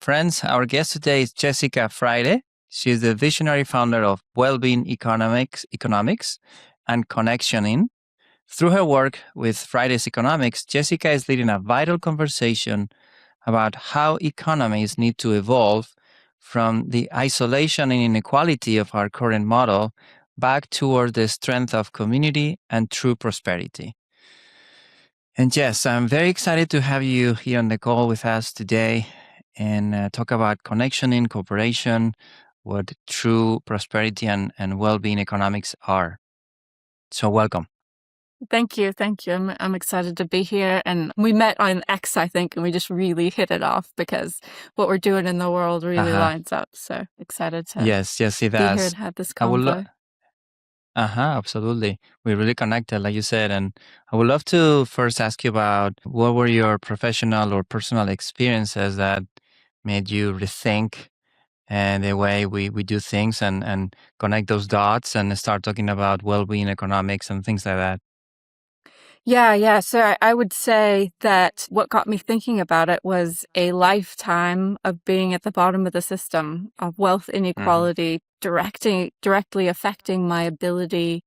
Friends, our guest today is Jessica Friday. She is the visionary founder of Wellbeing Economics and Connectioning. Through her work with Friday's Economics, Jessica is leading a vital conversation about how economies need to evolve from the isolation and inequality of our current model back toward the strength of community and true prosperity. And Jess, I'm very excited to have you here on the call with us today and talk about connectioning, cooperation, what true prosperity and well-being economics are. So welcome. Thank you. I'm excited to be here. And we met on X, I think, and we just really hit it off because what we're doing in the world really lines up. So excited to yes, it be does. here and have this convo. Absolutely. We're really connected, like you said. And I would love to first ask you about what were your professional or personal experiences that made you rethink and the way we do things and connect those dots and start talking about well-being economics and things like that. Yeah. So I would say that what got me thinking about it was a lifetime of being at the bottom of the system of wealth inequality directly affecting my ability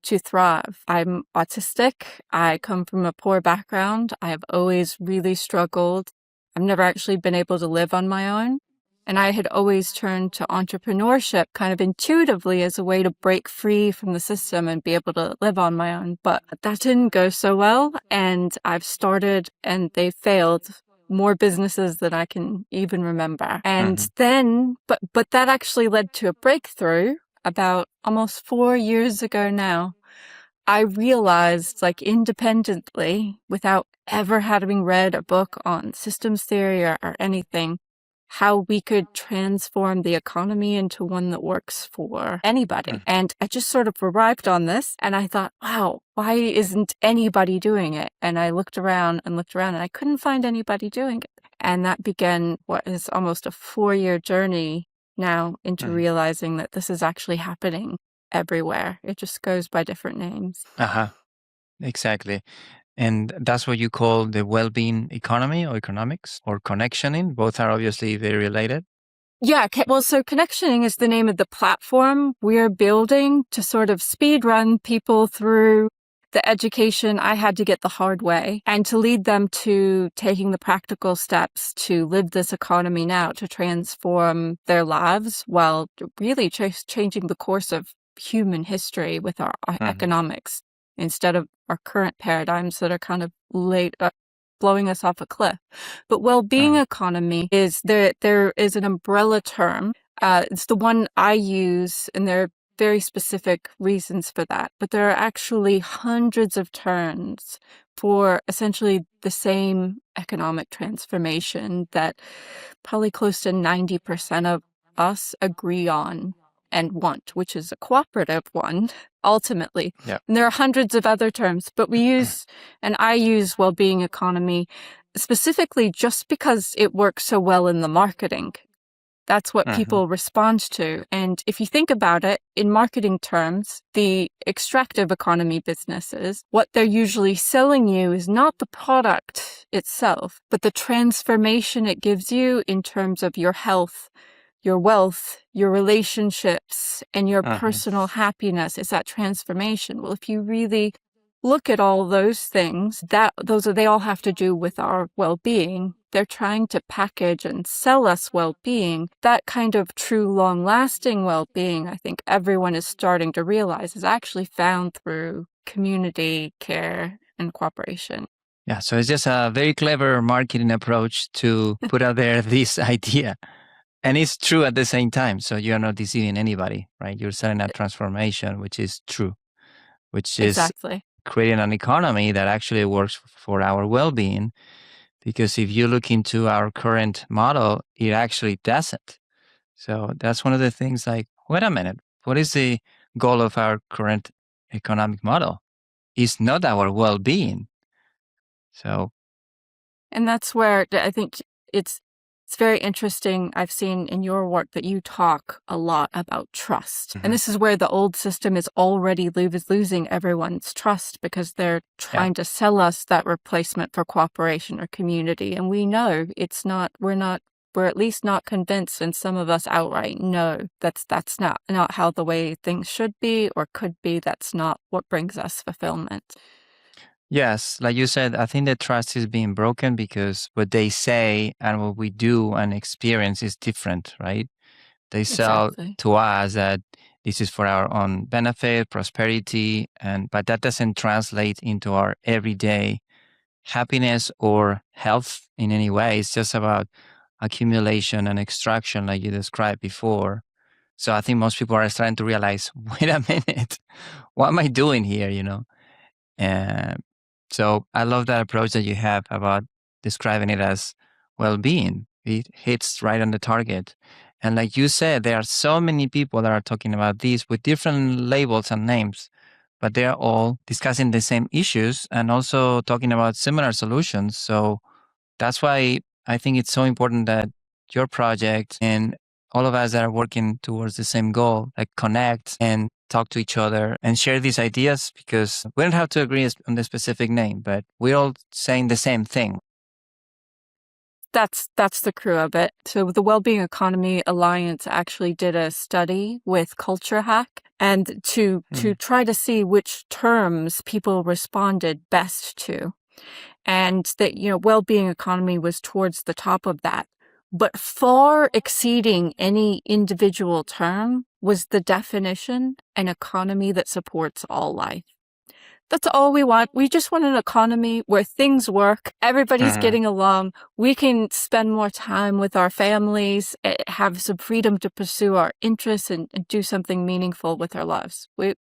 to thrive. I'm autistic. I come from a poor background. I have always really struggled. I've never actually been able to live on my own. And I had always turned to entrepreneurship kind of intuitively as a way to break free from the system and be able to live on my own. But that didn't go so well. And I've started and they failed more businesses than I can even remember. And then, but that actually led to a breakthrough about almost 4 years ago now. I realized, like, independently, without ever having read a book on systems theory or anything, how we could transform the economy into one that works for anybody. And I just sort of arrived on this and I thought, wow, why isn't anybody doing it? And I looked around and I couldn't find anybody doing it. And that began what is almost a 4-year journey now into realizing that this is actually happening everywhere. It just goes by different names. Exactly. And that's what you call the well-being economy or economics or connectioning. Both are obviously very related. Yeah. Well, so Connectioning is the name of the platform we're building to sort of speed run people through the education I had to get the hard way and to lead them to taking the practical steps to live this economy now, to transform their lives while really changing the course of human history with our economics instead of our current paradigms that are kind of blowing us off a cliff. But well-being economy is there is an umbrella term. It's the one I use, and there are very specific reasons for that. But there are actually hundreds of terms for essentially the same economic transformation that probably close to 90% of us agree on and want, which is a cooperative one, ultimately. Yep. And there are hundreds of other terms, but I use well-being economy specifically just because it works so well in the marketing. That's what people respond to. And if you think about it, in marketing terms, the extractive economy businesses, what they're usually selling you is not the product itself, but the transformation it gives you in terms of your health, your wealth, your relationships, and your personal happiness. Is that transformation? Well, if you really look at all those things, they all have to do with our well-being. They're trying to package and sell us well-being. That kind of true, long-lasting well-being, I think everyone is starting to realize, is actually found through community care and cooperation. Yeah, so it's just a very clever marketing approach to put out there this idea. And it's true at the same time. So you're not deceiving anybody, right? You're selling a transformation, which is true, which is exactly creating an economy that actually works for our well-being. Because if you look into our current model, it actually doesn't. So that's one of the things like, wait a minute, what is the goal of our current economic model? It's not our well-being. And that's where I think it's very interesting. I've seen in your work that you talk a lot about trust. And this is where the old system is already losing everyone's trust because they're trying to sell us that replacement for cooperation or community. And we know we're not we're at least not convinced, and some of us outright know that's not how the way things should be or could be. That's not what brings us fulfillment. Yes, like you said, I think the trust is being broken because what they say and what we do and experience is different, right? They sell Exactly. to us that this is for our own benefit, prosperity, but that doesn't translate into our everyday happiness or health in any way. It's just about accumulation and extraction, like you described before. So I think most people are starting to realize, wait a minute, what am I doing here? And so I love that approach that you have about describing it as well-being. It hits right on the target. And like you said, there are so many people that are talking about this with different labels and names, but they're all discussing the same issues and also talking about similar solutions. So that's why I think it's so important that your project and all of us that are working towards the same goal, like connect and talk to each other and share these ideas, because we don't have to agree on the specific name, but we're all saying the same thing. That's the crew of it. So the Wellbeing Economy Alliance actually did a study with Culture Hack and to try to see which terms people responded best to. And that, well-being economy was towards the top of that. But far exceeding any individual term was the definition, an economy that supports all life. That's all we want. We just want an economy where things work, everybody's getting along, we can spend more time with our families, have some freedom to pursue our interests and do something meaningful with our lives. We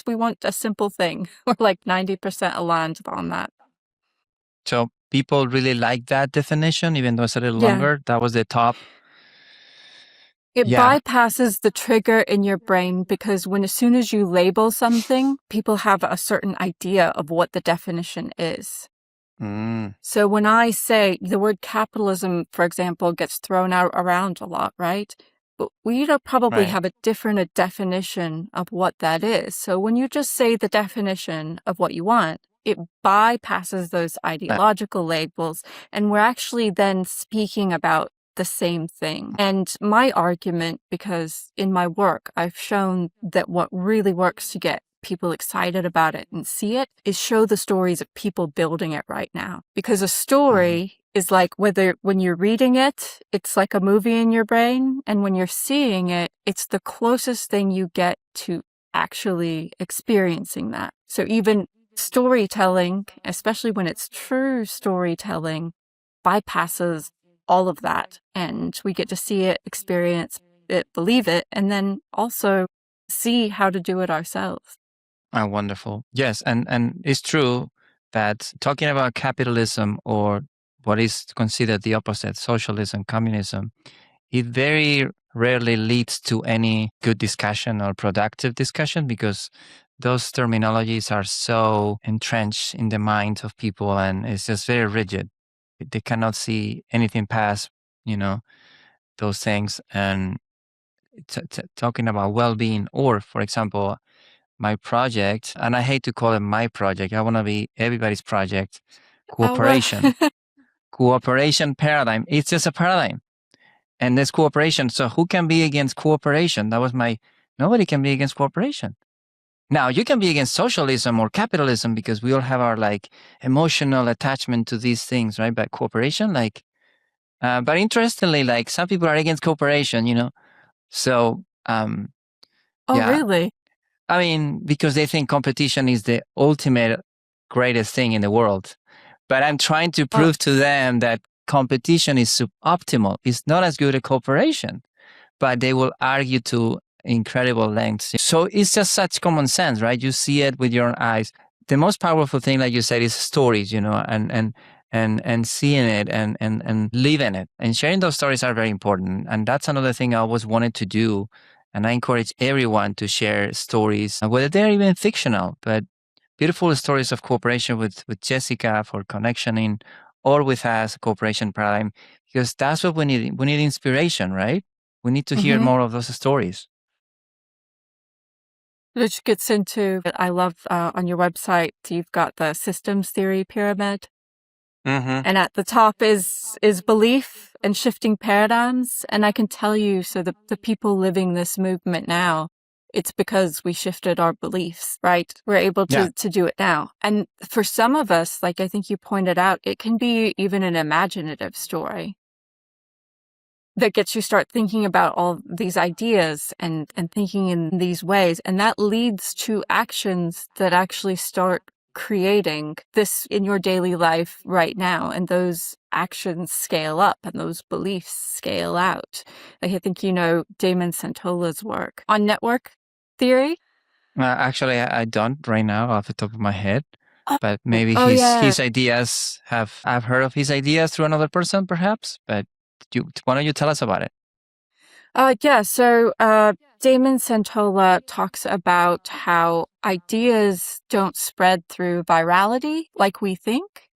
want a simple thing. We're like 90% aligned on that. So people really like that definition, even though it's a little Yeah. longer. That was the top. It Yeah. bypasses the trigger in your brain because as soon as you label something, people have a certain idea of what the definition is. So when I say the word capitalism, for example, gets thrown out around a lot, right? But we probably Right. have a different definition of what that is. So when you just say the definition of what you want, it bypasses those ideological labels, and we're actually then speaking about the same thing. And my argument, because in my work, I've shown that what really works to get people excited about it and see it is show the stories of people building it right now. Because a story is like when you're reading it, it's like a movie in your brain. And when you're seeing it, it's the closest thing you get to actually experiencing that. So even storytelling, especially when it's true storytelling, bypasses all of that. And we get to see it, experience it, believe it, and then also see how to do it ourselves. Oh, wonderful. Yes, and it's true that talking about capitalism or what is considered the opposite, socialism, communism, it very rarely leads to any good discussion or productive discussion because those terminologies are so entrenched in the minds of people and it's just very rigid. They cannot see anything past, those things. And talking about well-being, or for example, my project, and I hate to call it my project. I want to be everybody's project. Cooperation, cooperation paradigm. It's just a paradigm, and there's cooperation. So who can be against cooperation? Nobody can be against cooperation. Now you can be against socialism or capitalism because we all have our emotional attachment to these things, right? But cooperation, but interestingly, some people are against cooperation. So, Oh, yeah. really? I mean, because they think competition is the ultimate greatest thing in the world. But I'm trying to prove to them that competition is suboptimal. It's not as good as cooperation, but they will argue to incredible lengths. So it's just such common sense, right? You see it with your own eyes. The most powerful thing, like you said, is stories, and seeing it and living it. And sharing those stories are very important. And that's another thing I always wanted to do. And I encourage everyone to share stories, whether they're even fictional, but beautiful stories of cooperation with Jessica for connectioning, or with us, cooperation paradigm, because that's what we need. We need inspiration, right? We need to hear more of those stories. Which gets into, I love on your website, you've got the systems theory pyramid. Mm-hmm. And at the top is belief and shifting paradigms. And I can tell you, so the people living this movement now, it's because we shifted our beliefs, right? We're able Yeah. to do it now. And for some of us, like I think you pointed out, it can be even an imaginative story that gets you start thinking about all these ideas and thinking in these ways. And that leads to actions that actually start creating this in your daily life right now. And those actions scale up and those beliefs scale out. Like I think you know Damon Santola's work on network theory. Actually, I don't right now off the top of my head, but Oh, maybe oh yeah. his ideas I've heard of his ideas through another person, perhaps. But why don't you tell us about it? Yeah, so Damon Santola talks about how ideas don't spread through virality like we think.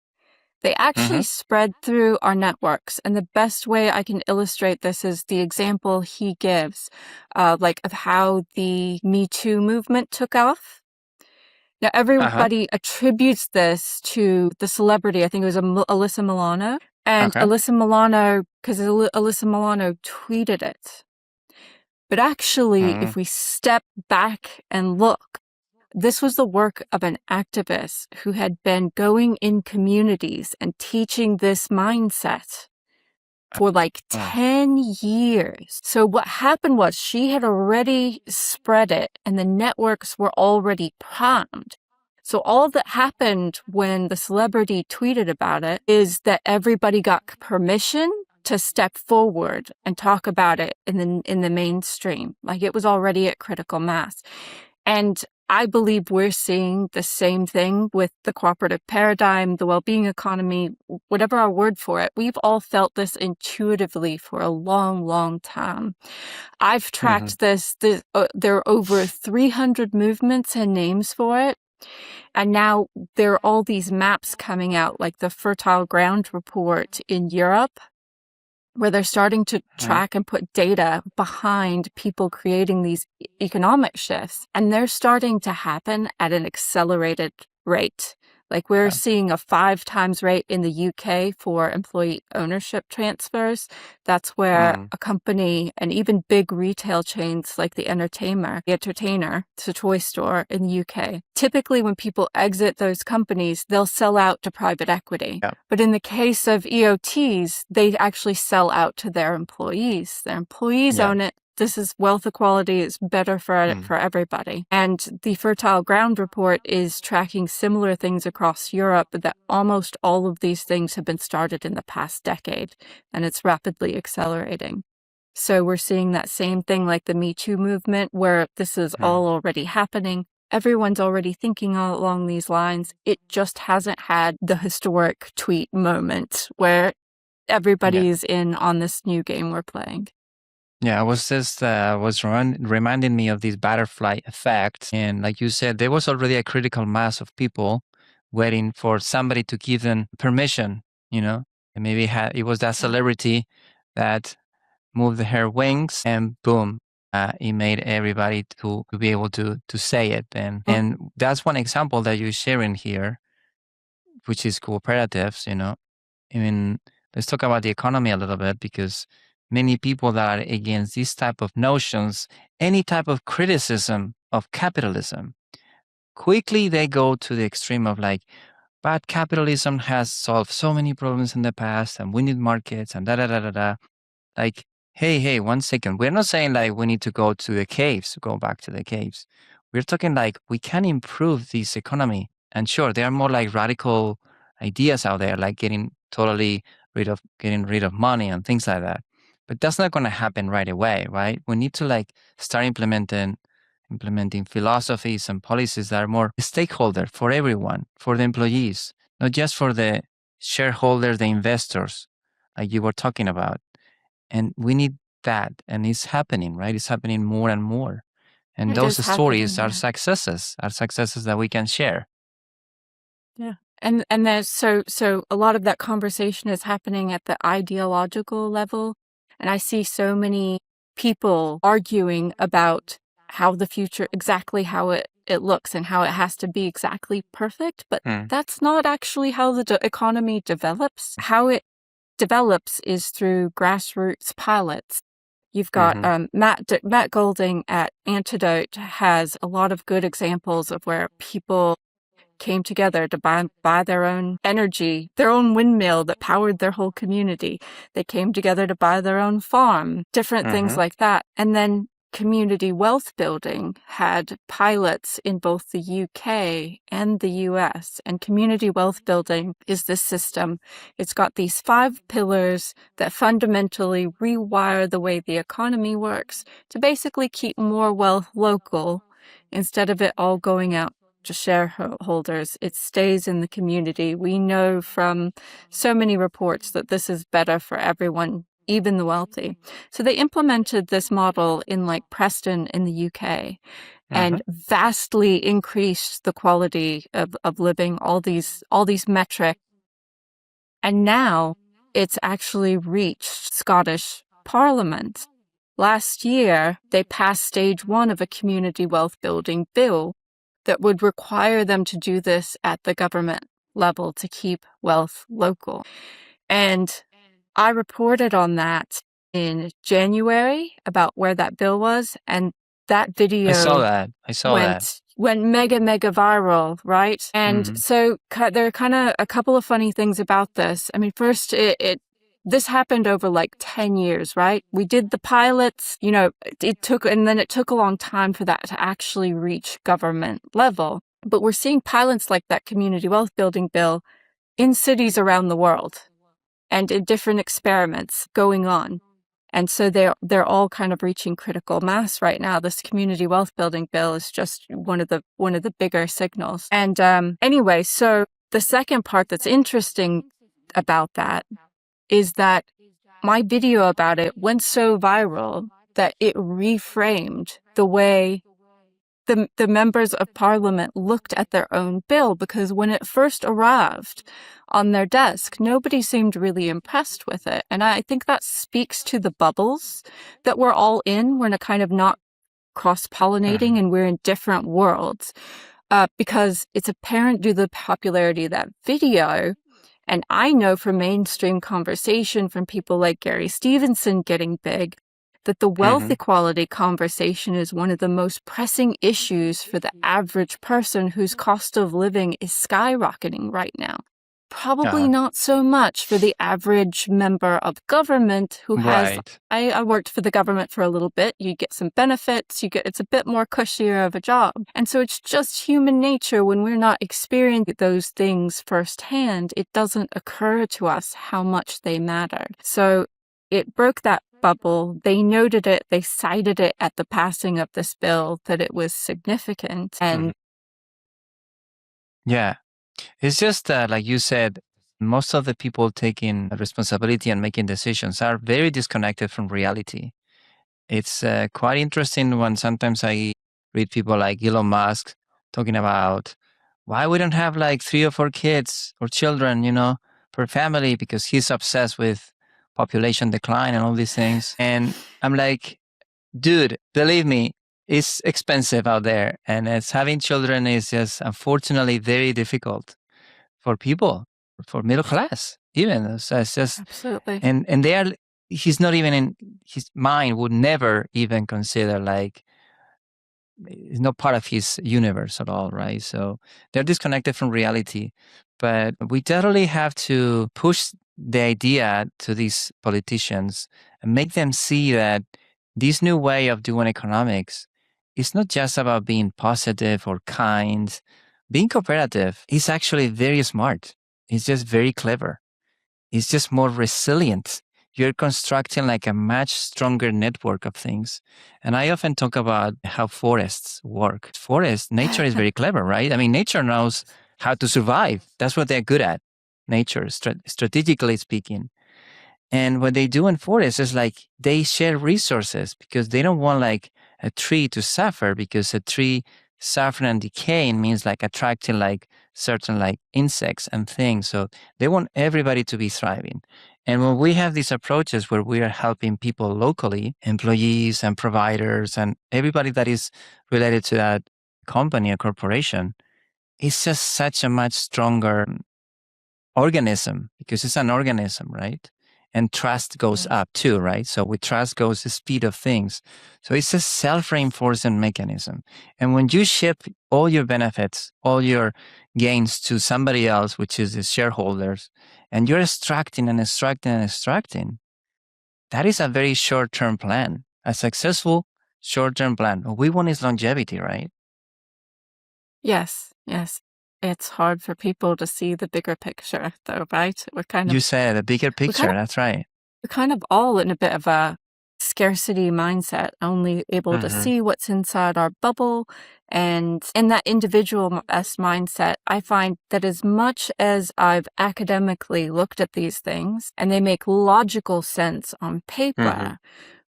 They actually Mm-hmm. spread through our networks. And the best way I can illustrate this is the example he gives, like of how the Me Too movement took off. Now, Uh-huh. everybody attributes this to the celebrity. I think it was Alyssa Milano. And Okay. Alyssa Milano, because Alyssa Milano tweeted it. But actually, Mm-hmm. if we step back and look, this was the work of an activist who had been going in communities and teaching this mindset for like 10 years. So what happened was she had already spread it and the networks were already primed. So all that happened when the celebrity tweeted about it is that everybody got permission to step forward and talk about it in the mainstream. Like it was already at critical mass. And I believe we're seeing the same thing with the cooperative paradigm, the well-being economy, whatever our word for it. We've all felt this intuitively for a long, long time. I've Mm-hmm. tracked this. There are over 300 movements and names for it. And now there are all these maps coming out, like the Fertile Ground Report in Europe, where they're starting to track and put data behind people creating these economic shifts. And they're starting to happen at an accelerated rate. Like we're Yeah. seeing a 5 times rate in the UK for employee ownership transfers. That's where Mm-hmm. a company and even big retail chains like the Entertainer, it's a toy store in the UK. Typically when people exit those companies, they'll sell out to private equity. Yeah. But in the case of EOTs, they actually sell out to their employees. Their employees Yeah. own it. This is wealth equality. It's better for everybody. And the Fertile Ground Report is tracking similar things across Europe, but that almost all of these things have been started in the past decade, and it's rapidly accelerating. So we're seeing that same thing like the Me Too movement, where this is all already happening. Everyone's already thinking all along these lines. It just hasn't had the historic tweet moment where everybody's in on this new game we're playing. Yeah, I was just reminding me of this butterfly effect, and like you said, there was already a critical mass of people waiting for somebody to give them permission. And maybe it was that celebrity that moved her wings, and boom, it made everybody to be able to say it. And that's one example that you're sharing here, which is cooperatives. I mean, let's talk about the economy a little bit, because many people that are against these type of notions, any type of criticism of capitalism, quickly they go to the extreme of like, but capitalism has solved so many problems in the past and we need markets and da da da da da. Like, hey, 1 second. We're not saying like we need to go to the caves, go back to the caves. We're talking like we can improve this economy. And sure, there are more like radical ideas out there, like getting rid of money and things like that. But that's not going to happen right away, right? We need to like start implementing philosophies and policies that are more stakeholder for everyone, for the employees, not just for the shareholders, the investors, like you were talking about. And we need that. And it's happening, right? It's happening more and more. And It those is stories happening, yeah. are successes that we can share. Yeah. And there's so a lot of that conversation is happening at the ideological level. And I see so many people arguing about how the future, exactly how it it looks and how it has to be exactly perfect, but Mm. that's not actually how the economy develops. How it develops is through grassroots pilots. You've got Matt Golding at Antidote has a lot of good examples of where people came together to buy their own energy, their own windmill that powered their whole community. They came together to buy their own farm, different things like that. And then community wealth building had pilots in both the UK and the US. And community wealth building is this system. It's got these 5 pillars that fundamentally rewire the way the economy works to basically keep more wealth local instead of it all going out to shareholders. It stays in the community. We know from so many reports that this is better for everyone, even the wealthy. So they implemented this model in like Preston in the UK and vastly increased the quality of living, all these metrics. And now it's actually reached Scottish Parliament. Last year, they passed stage 1 of a community wealth building bill that would require them to do this at the government level to keep wealth local. And I reported on that in January about where that bill was, and that video I saw that. went mega viral, right? And so there are kind of a couple of funny things about this. I mean, first, this happened over like 10 years, right? We did the pilots, it took a long time for that to actually reach government level. But we're seeing pilots like that community wealth building bill in cities around the world and in different experiments going on. And so they're all kind of reaching critical mass right now. This community wealth building bill is just one of the bigger signals. And anyway, so the second part that's interesting about that is that my video about it went so viral that it reframed the way the members of parliament looked at their own bill, because when it first arrived on their desk, nobody seemed really impressed with it. And I think that speaks to the bubbles that we're all in. We're in a kind of not cross-pollinating and we're in different worlds because it's apparent due to the popularity of that video. And I know from mainstream conversation from people like Gary Stevenson getting big, that the wealth equality conversation is one of the most pressing issues for the average person whose cost of living is skyrocketing right now. Probably not so much for the average member of government who has, I worked for the government for a little bit. You get some benefits, it's a bit more cushier of a job. And so it's just human nature when we're not experiencing those things firsthand, it doesn't occur to us how much they matter. So it broke that bubble. They noted it, they cited it at the passing of this bill that it was significant. And yeah. It's just like you said, most of the people taking responsibility and making decisions are very disconnected from reality. It's quite interesting when sometimes I read people like Elon Musk talking about why we don't have like 3 or 4 kids or children, per family, because he's obsessed with population decline and all these things. And I'm like, dude, believe me, it's expensive out there. And having children is just unfortunately very difficult for people, for middle class, even. So it's just, absolutely. And he's not even in his mind, would never even consider it's not part of his universe at all, right? So they're disconnected from reality. But we totally have to push the idea to these politicians and make them see that this new way of doing economics is not just about being positive or kind. Being cooperative is actually very smart. It's just very clever. It's just more resilient. You're constructing like a much stronger network of things. And I often talk about how forests work. Nature is very clever, right? I mean, nature knows how to survive. That's what they're good at. Nature, strategically speaking. And what they do in forests is like they share resources because they don't want like a tree to suffer, because a tree suffering and decaying means like attracting like certain like insects and things. So they want everybody to be thriving. And when we have these approaches where we are helping people locally, employees and providers and everybody that is related to that company or corporation, it's just such a much stronger organism, because it's an organism, right? And trust goes up too, right? So with trust goes the speed of things. So it's a self-reinforcing mechanism. And when you ship all your benefits, all your gains to somebody else, which is the shareholders, and you're extracting and extracting and extracting, that is a very short-term plan, a successful short-term plan. What we want is longevity, right? Yes, yes. It's hard for people to see the bigger picture, though, right? You said a bigger picture. That's right. We're kind of all in a bit of a scarcity mindset, only able to see what's inside our bubble. And in that individualist mindset, I find that as much as I've academically looked at these things and they make logical sense on paper,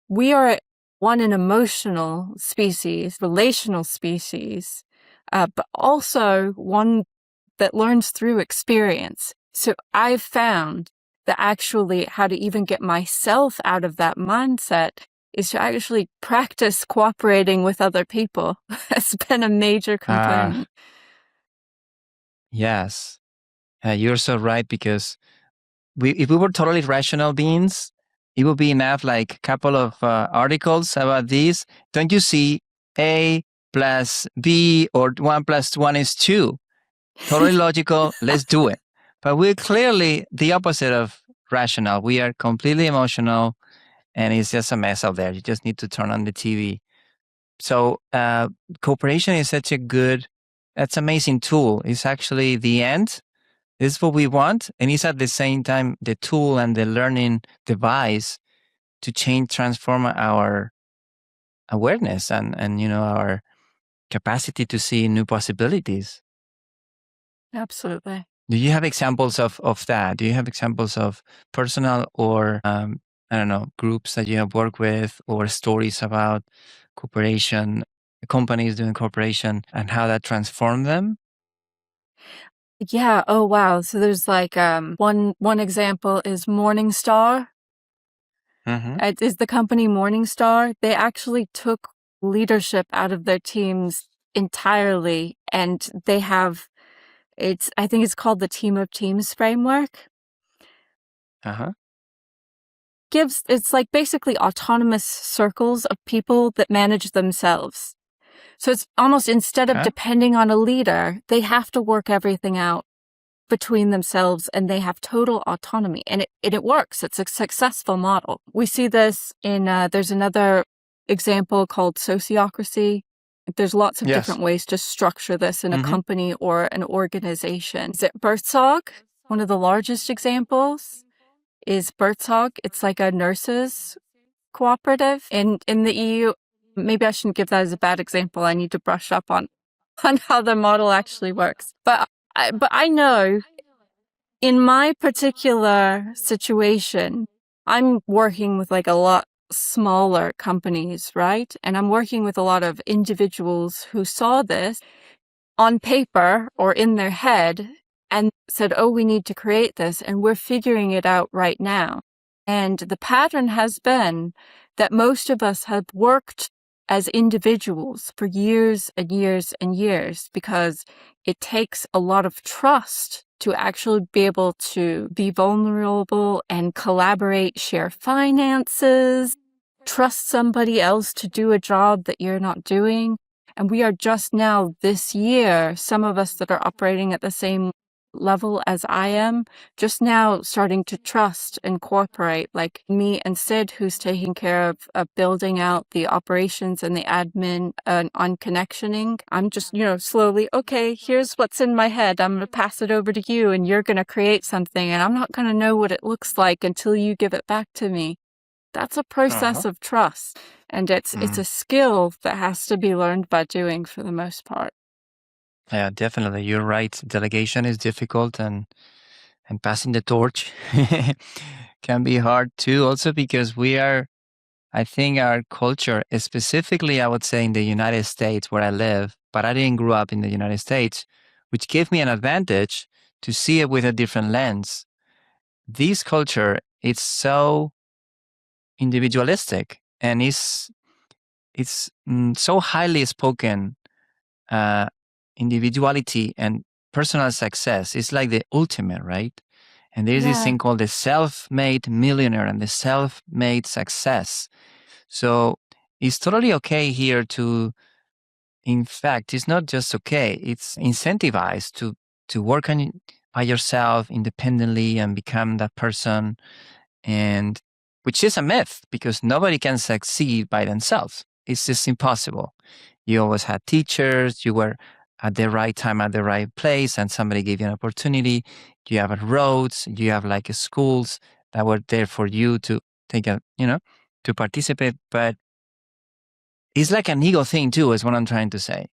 we are one, an emotional species, relational species, but also one that learns through experience. So I've found that actually how to even get myself out of that mindset is to actually practice cooperating with other people. It's been a major component. Yes. You're so right, because if we were totally rational beings, it would be enough, like a couple of articles about this. Don't you see A plus B or 1 plus 1 is 2? Totally logical. Let's do it. But we're clearly the opposite of rational. We are completely emotional, and it's just a mess out there. You just need to turn on the TV. So cooperation is such a good, that's amazing tool. It's actually the end. This is what we want. And it's at the same time the tool and the learning device to transform our awareness and our capacity to see new possibilities. Absolutely. Do you have examples of that? Do you have examples of personal or, I don't know, groups that you have worked with, or stories about cooperation, companies doing cooperation, and how that transformed them? Yeah. Oh, wow. So there's like one example is Morningstar. It is the company Morningstar. They actually took leadership out of their teams entirely, and they have I think it's called the Team of Teams framework. It's like basically autonomous circles of people that manage themselves. So it's almost, instead of depending on a leader, they have to work everything out between themselves, and they have total autonomy, and it works. It's a successful model. We see this in there's another example called sociocracy. There's lots of different ways to structure this in a company or an organization. Is it Bertzog? One of the largest examples is Bertzog. It's like a nurses cooperative in the EU. Maybe I shouldn't give that as a bad example. I need to brush up on how the model actually works. But I know in my particular situation, I'm working with like a lot smaller companies, right? And I'm working with a lot of individuals who saw this on paper or in their head and said, oh, we need to create this, and we're figuring it out right now. And the pattern has been that most of us have worked as individuals for years and years and years, because it takes a lot of trust to actually be able to be vulnerable and collaborate, share finances, trust somebody else to do a job that you're not doing. And we are just now this year, some of us that are operating at the same level as I am, just now starting to trust and cooperate, like me and Sid, who's taking care of building out the operations and the admin on connectioning. I'm just, slowly, okay, here's what's in my head. I'm going to pass it over to you, and you're going to create something, and I'm not going to know what it looks like until you give it back to me. That's a process of trust, and it's a skill that has to be learned by doing for the most part. Yeah, definitely. You're right. Delegation is difficult, and passing the torch can be hard too, also because I think our culture, specifically, I would say in the United States where I live, but I didn't grow up in the United States, which gave me an advantage to see it with a different lens. This culture, it's so individualistic, and it's so highly spoken individuality and personal success is like the ultimate, right? And there's this Yeah. thing called the self-made millionaire and the self-made success. So it's totally okay here to, in fact, it's not just okay, it's incentivized to work by yourself independently and become that person, and which is a myth because nobody can succeed by themselves. It's just impossible. You always had teachers, you were at the right time at the right place, and somebody gave you an opportunity. You have roads, you have like schools that were there for you to take to participate. But it's like an ego thing too, is what I'm trying to say.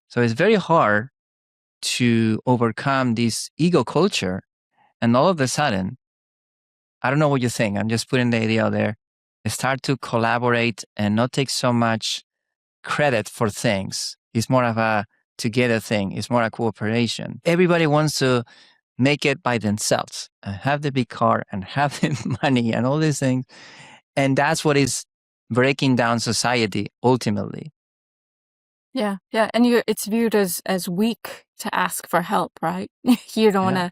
So it's very hard to overcome this ego culture. And all of a sudden, I don't know what you think. I'm just putting the idea out there. Start to collaborate and not take so much credit for things. It's more of a together thing. It's more a cooperation. Everybody wants to make it by themselves and have the big car and have the money and all these things. And that's what is breaking down society ultimately. Yeah. Yeah. And it's viewed as weak to ask for help, right? You don't want to,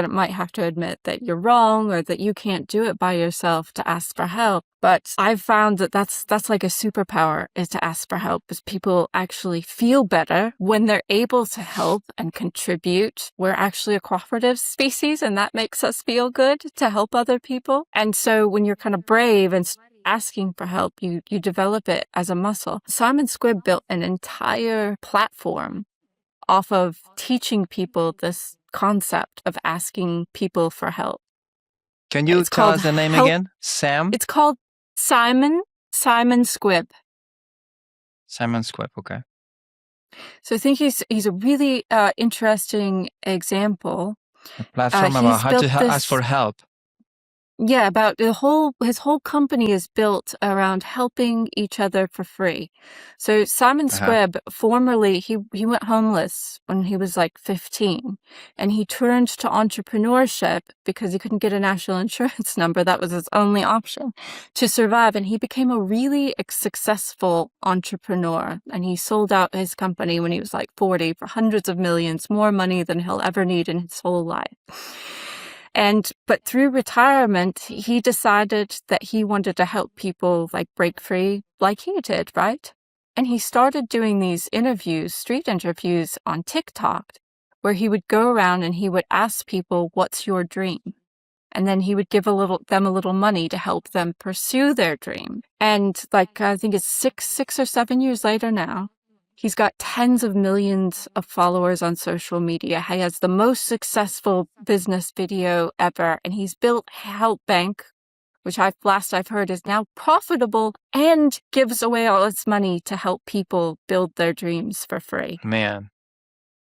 might have to admit that you're wrong or that you can't do it by yourself to ask for help. But I've found that that's like a superpower, is to ask for help, because people actually feel better when they're able to help and contribute. We're actually a cooperative species, and that makes us feel good to help other people. And so when you're kind of brave and asking for help, you develop it as a muscle. Simon Squibb built an entire platform off of teaching people this concept of asking people for help. Can you tell us the name again? Sam? It's called Simon Squibb. Simon Squibb, okay. So I think he's a really interesting example. A platform about how to ask for help. Yeah, about his whole company is built around helping each other for free. So Simon Squibb, formerly, he went homeless when he was like 15, and he turned to entrepreneurship because he couldn't get a national insurance number. That was his only option to survive. And he became a really Successful entrepreneur, and he sold out his company when he was like 40 for hundreds of millions, more money than he'll ever need in his whole life. But through retirement, he decided that he wanted to help people like break free like he did, right? And he started doing these street interviews on TikTok, where he would go around and he would ask people, "What's your dream?" And then he would give them a little money to help them pursue their dream. And like, I think it's 6 or 7 years later now, he's got tens of millions of followers on social media. He has the most successful business video ever. And he's built Help Bank, which last I've heard is now profitable and gives away all its money to help people build their dreams for free. Man.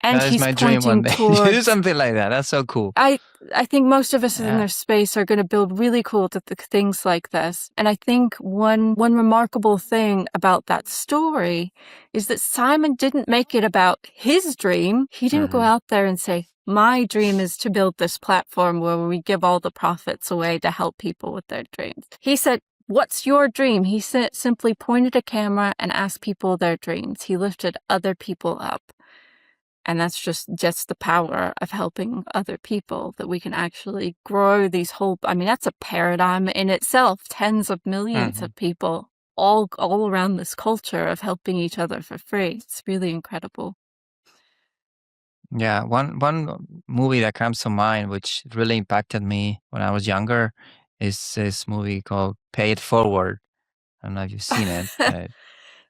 And that is my dream one day. Do something like that. That's so cool. I think most of us in their space are going to build really cool things like this. And I think one remarkable thing about that story is that Simon didn't make it about his dream. He didn't go out there and say, "My dream is to build this platform where we give all the profits away to help people with their dreams." He said, "What's your dream?" He simply pointed a camera and asked people their dreams. He lifted other people up. And that's just the power of helping other people, that we can actually grow that's a paradigm in itself. Tens of millions of people all around this culture of helping each other for free. It's really incredible. Yeah, one movie that comes to mind, which really impacted me when I was younger, is this movie called Pay It Forward. I don't know if you've seen it, but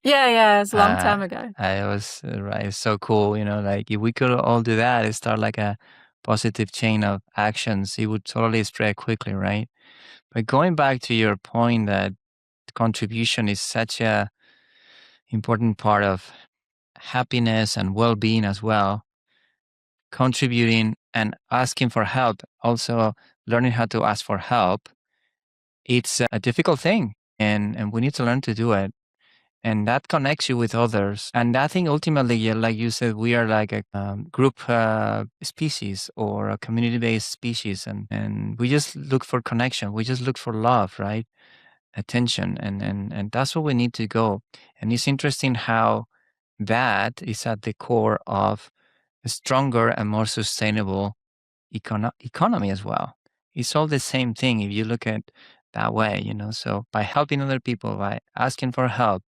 Yeah, it's a long time ago. It was right. It's so cool, like if we could all do that and start like a positive chain of actions, it would totally spread quickly, right? But going back to your point that contribution is such a important part of happiness and well-being as well, contributing and asking for help, also learning how to ask for help, it's a difficult thing, and we need to learn to do it. And that connects you with others. And I think ultimately, like you said, we are like a group species or a community-based species. And we just look for connection. We just look for love, right? Attention. And that's where we need to go. And it's interesting how that is at the core of a stronger and more sustainable economy as well. It's all the same thing if you look at that way, So by helping other people, by asking for help,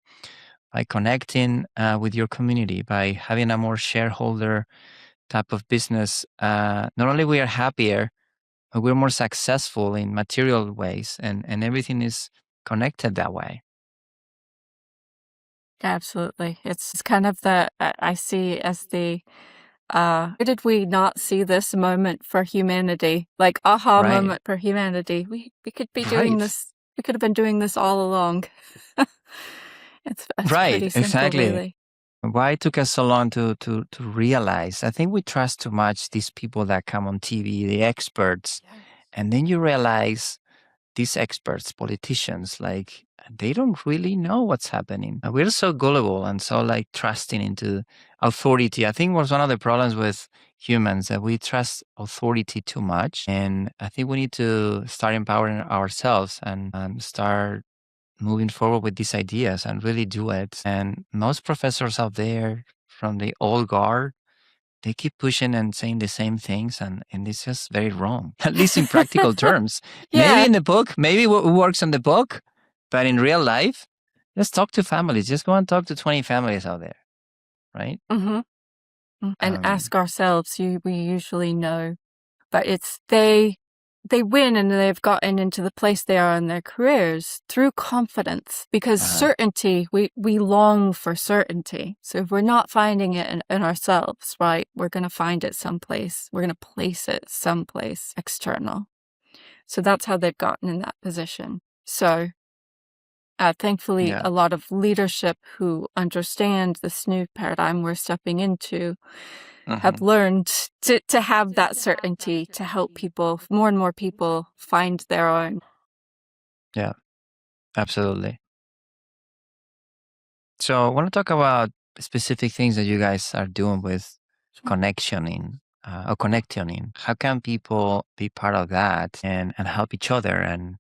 by connecting with your community, by having a more shareholder type of business, not only we are happier, but we're more successful in material ways, and everything is connected that way. Absolutely. It's kind of I see as where did we not see this moment for humanity? Like aha Right. moment for humanity. We could be doing Right. this. We could have been doing this all along. It's Right. pretty simple, Exactly. really. Why it took us so long to realize? I think we trust too much these people that come on TV, the experts, and then you realize these experts, politicians, like they don't really know what's happening. We're so gullible and so like trusting into authority. I think was one of the problems with humans that we trust authority too much, and I think we need to start empowering ourselves and start moving forward with these ideas and really do it. And most professors out there from the old guard, they keep pushing and saying the same things, and it's just very wrong, at least in practical terms. Maybe Yeah. in the book, maybe what works on the book, but in real life, let's talk to families. Just go and talk to 20 families out there, right? Mm-hmm. And Um, ask ourselves. We usually know, but it's they win and they've gotten into the place they are in their careers through confidence, because uh, certainty, we long for certainty. So if we're not finding it in ourselves, right, we're going to find it someplace. We're going to place it someplace external. So that's how they've gotten in that position. So thankfully, yeah. a lot of leadership who understand this new paradigm we're stepping into have Hmm. learned to have that certainty to help people, more and more people, find their own. Yeah, absolutely. So I want to talk about specific things that you guys are doing with connectioning or connectioning. How can people be part of that and help each other and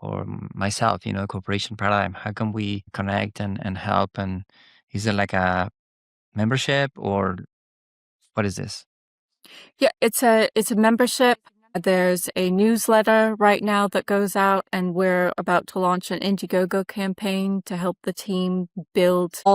or myself, cooperation paradigm? How can we connect and help? And is it like a membership or what is this? Yeah, it's a membership. There's a newsletter right now that goes out, and we're about to launch an Indiegogo campaign to help the team build Mm-hmm.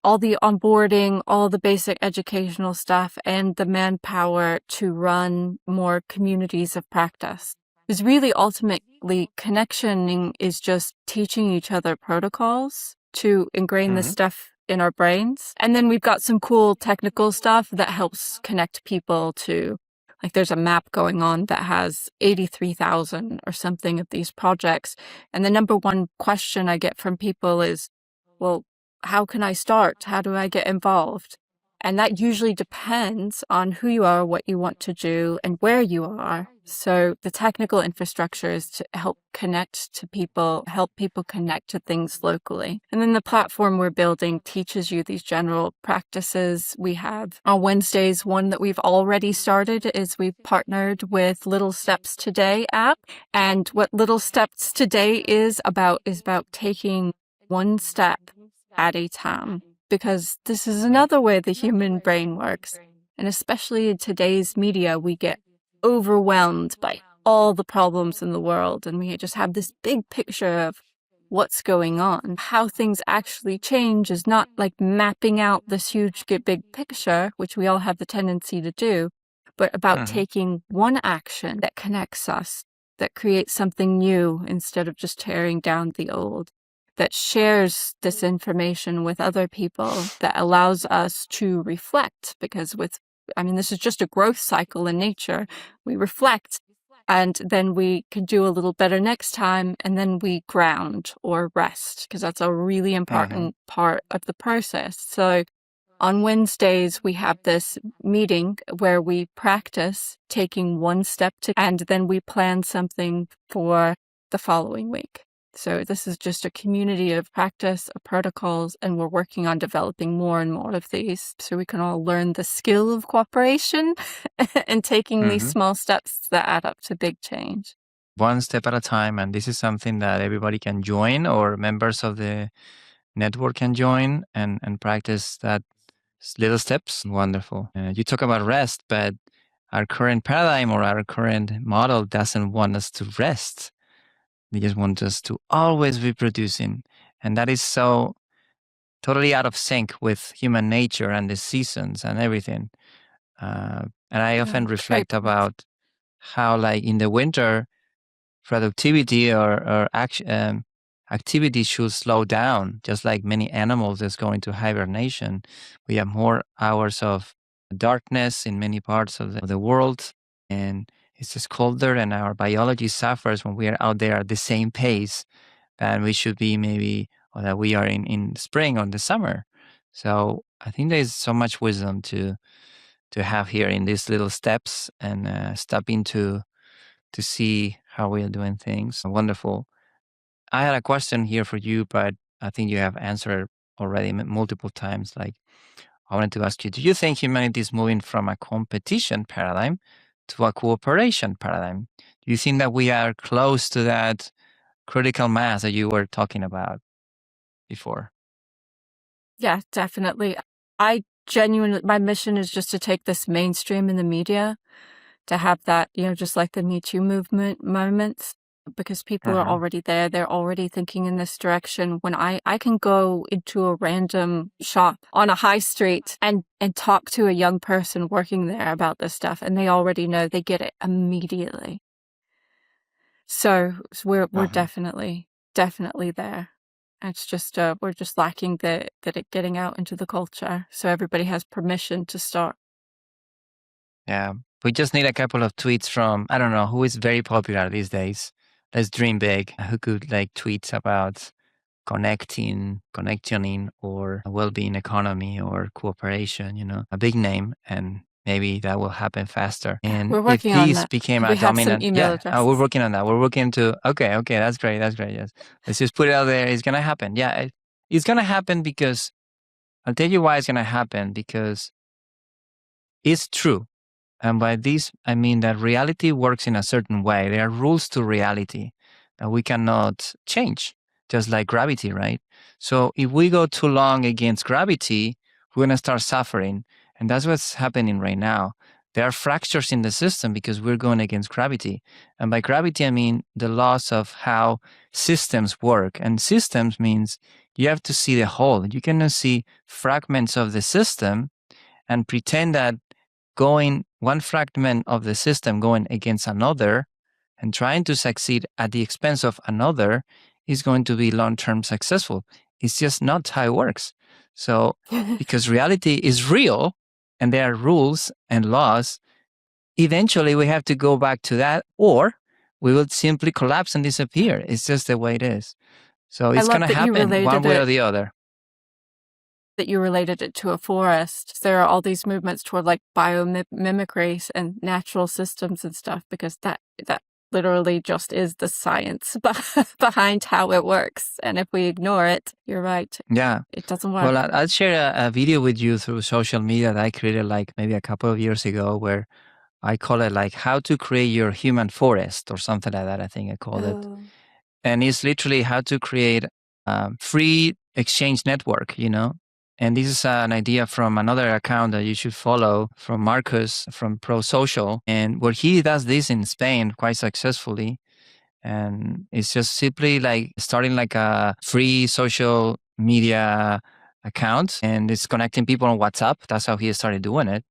all the onboarding, all the basic educational stuff, and the manpower to run more communities of practice. Because really, ultimately, connectioning is just teaching each other protocols to ingrain this Mm-hmm. stuff in our brains. And then we've got some cool technical stuff that helps connect people to, like, there's a map going on that has 83,000 or something of these projects. And the number one question I get from people is, well, how can I start? How do I get involved? And that usually depends on who you are, what you want to do, and where you are. So the technical infrastructure is to help connect to people, help people connect to things locally. And then the platform we're building teaches you these general practices. We have on Wednesdays, one that we've already started is we've partnered with Little Steps Today app. And what Little Steps Today is about taking one step at a time, because this is another way the human brain works. And especially in today's media, we get overwhelmed by all the problems in the world, and we just have this big picture of what's going on. How things actually change is not like mapping out this huge big picture, which we all have the tendency to do, but about Mm-hmm. taking one action that connects us, that creates something new instead of just tearing down the old, that shares this information with other people, that allows us to reflect. Because this is just a growth cycle in nature. We reflect, and then we can do a little better next time, and then we ground or rest, because that's a really Mm-hmm. important part of the process. So on Wednesdays, we have this meeting where we practice taking one step and then we plan something for the following week. So this is just a community of practice, of protocols, and we're working on developing more and more of these so we can all learn the skill of cooperation and taking these Mm-hmm. small steps that add up to big change. One step at a time, and this is something that everybody can join, or members of the network and join and practice that little steps. Wonderful. You talk about rest, but our current paradigm or our current model doesn't want us to rest. They just want us to always be producing. And that is so totally out of sync with human nature and the seasons and everything. And I often Great reflect point. about how, like in the winter, productivity or activity should slow down, just like many animals that's go into hibernation. We have more hours of darkness in many parts of the world, and it's just colder, and our biology suffers when we are out there at the same pace that we should be maybe, or that we are in spring or the summer. So I think there's so much wisdom to have here in these little steps and step into to see how we are doing things. Wonderful. I had a question here for you, but I think you have answered already multiple times. Like, I wanted to ask you, do you think humanity is moving from a competition paradigm to a cooperation paradigm? Do you think that we are close to that critical mass that you were talking about before? Yeah, definitely. I genuinely, my mission is just to take this mainstream in the media, to have that, just like the Me Too moments, because people are Uh-huh. already there. They're already thinking in this direction. When I can go into a random shop on a high street and talk to a young person working there about this stuff, and they already know, they get it immediately. So we're Uh-huh. definitely there. It's just we're just lacking it getting out into the culture, so everybody has permission to start. Yeah. We just need a couple of tweets from, I don't know, who is very popular these days. Let's dream big. Who could like tweets about connectioning or a well-being economy or cooperation, a big name, and maybe that will happen faster. And We're if working on this that. became a We have some dominant, email yeah, we're addresses. working on that. We're working to, okay, that's great. That's great. Yes. Let's just put it out there. It's going to happen. Yeah. It's going to happen because I'll tell you why it's going to happen, because it's true. And by this, I mean that reality works in a certain way. There are rules to reality that we cannot change, just like gravity, right? So if we go too long against gravity, we're going to start suffering. And that's what's happening right now. There are fractures in the system because we're going against gravity. And by gravity, I mean the laws of how systems work. And systems means you have to see the whole. You cannot see fragments of the system and pretend that going one fragment of the system going against another and trying to succeed at the expense of another is going to be long-term successful. It's just not how it works. So, because reality is real and there are rules and laws, eventually we have to go back to that, or we will simply collapse and disappear. It's just the way it is. So I it's going love to that you happen one related way or it the other. to a forest. There are all these movements toward like biomimicry and natural systems and stuff, because that literally just is the science behind how it works. And if we ignore it, you're right, Yeah. it doesn't Well, work. I'll share a video with you through social media that I created like maybe a couple of years ago, where I call it like how to create your human forest or something like that. I think I called it. Oh. And it's literally how to create a free exchange network, And this is an idea from another account that you should follow, from Marcus from Pro Social, and where he does this in Spain quite successfully. And it's just simply like starting like a free social media account, and it's connecting people on WhatsApp. That's how he started doing it.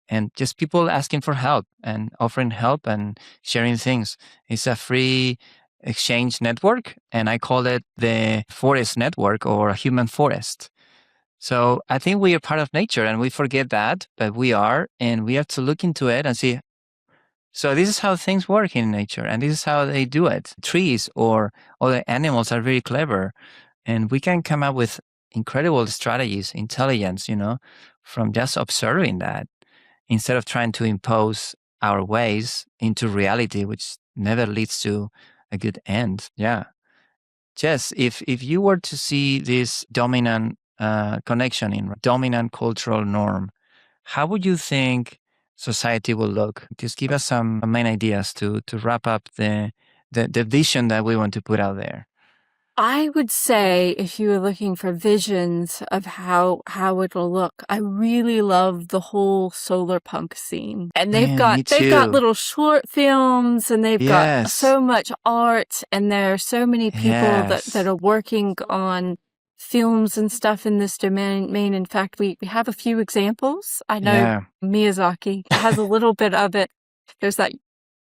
And just people asking for help and offering help and sharing things. It's a free exchange network, and I call it the forest network or a human forest. So I think we are part of nature and we forget that, but we are, and we have to look into it and see. So this is how things work in nature, and this is how they do it. Trees or other animals are very clever, and we can come up with incredible strategies, intelligence, from just observing that, instead of trying to impose our ways into reality, which never leads to a good end. Yeah. Jess, if you were to see this dominant connection in dominant cultural norm, how would you think society will look? Just give us some main ideas to wrap up the vision that we want to put out there. I would say if you were looking for visions of how it'll look, I really love the whole solar punk scene. And they've Man, me got too. little short films, and they've got Yes. so much art, and there are so many people that Yes. are working on films and stuff in this domain. In fact, we have a few examples. I know Yeah. Miyazaki has a little bit of it. There's that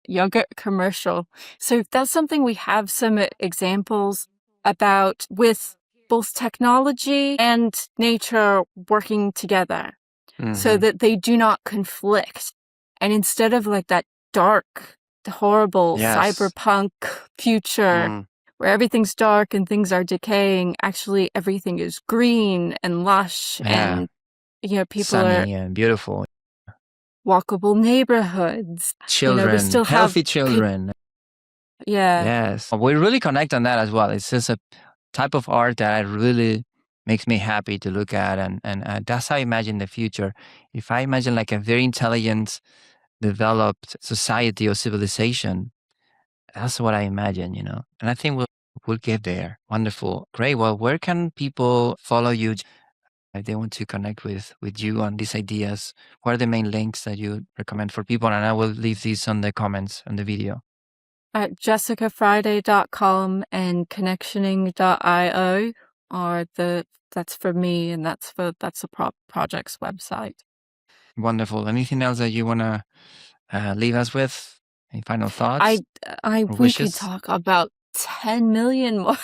yogurt commercial. So that's something we have some examples about, with both technology and nature working together so Hmm. that they do not conflict. And instead of like that dark, horrible Yes. cyberpunk future Mm. where everything's dark and things are decaying, actually everything is green and lush, Yeah. and people are Sunny and beautiful. walkable neighborhoods. We Children, still have healthy children. yeah. Yes. We really connect on that as well. It's just a type of art that really makes me happy to look at. And that's how I imagine the future. If I imagine like a very intelligent, developed society or civilization, that's what I imagine. And I think we'll get there. Wonderful. Great. Well, where can people follow you if they want to connect with you on these ideas? What are the main links that you recommend for people? And I will leave these on the comments on the video. At jessicafriday.com and connectioning.io are that's for me, and that's the project's website. Wonderful. Anything else that you want to leave us with? Any final thoughts or We could wishes? talk about 10 million more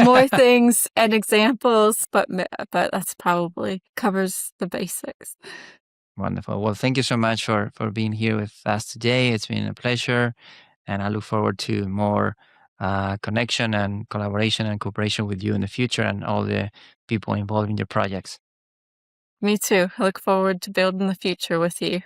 more things and examples, but that's probably covers the basics. Wonderful. Well, thank you so much for being here with us today. It's been a pleasure, and I look forward to more connection and collaboration and cooperation with you in the future and all the people involved in your projects. Me too. I look forward to building the future with you.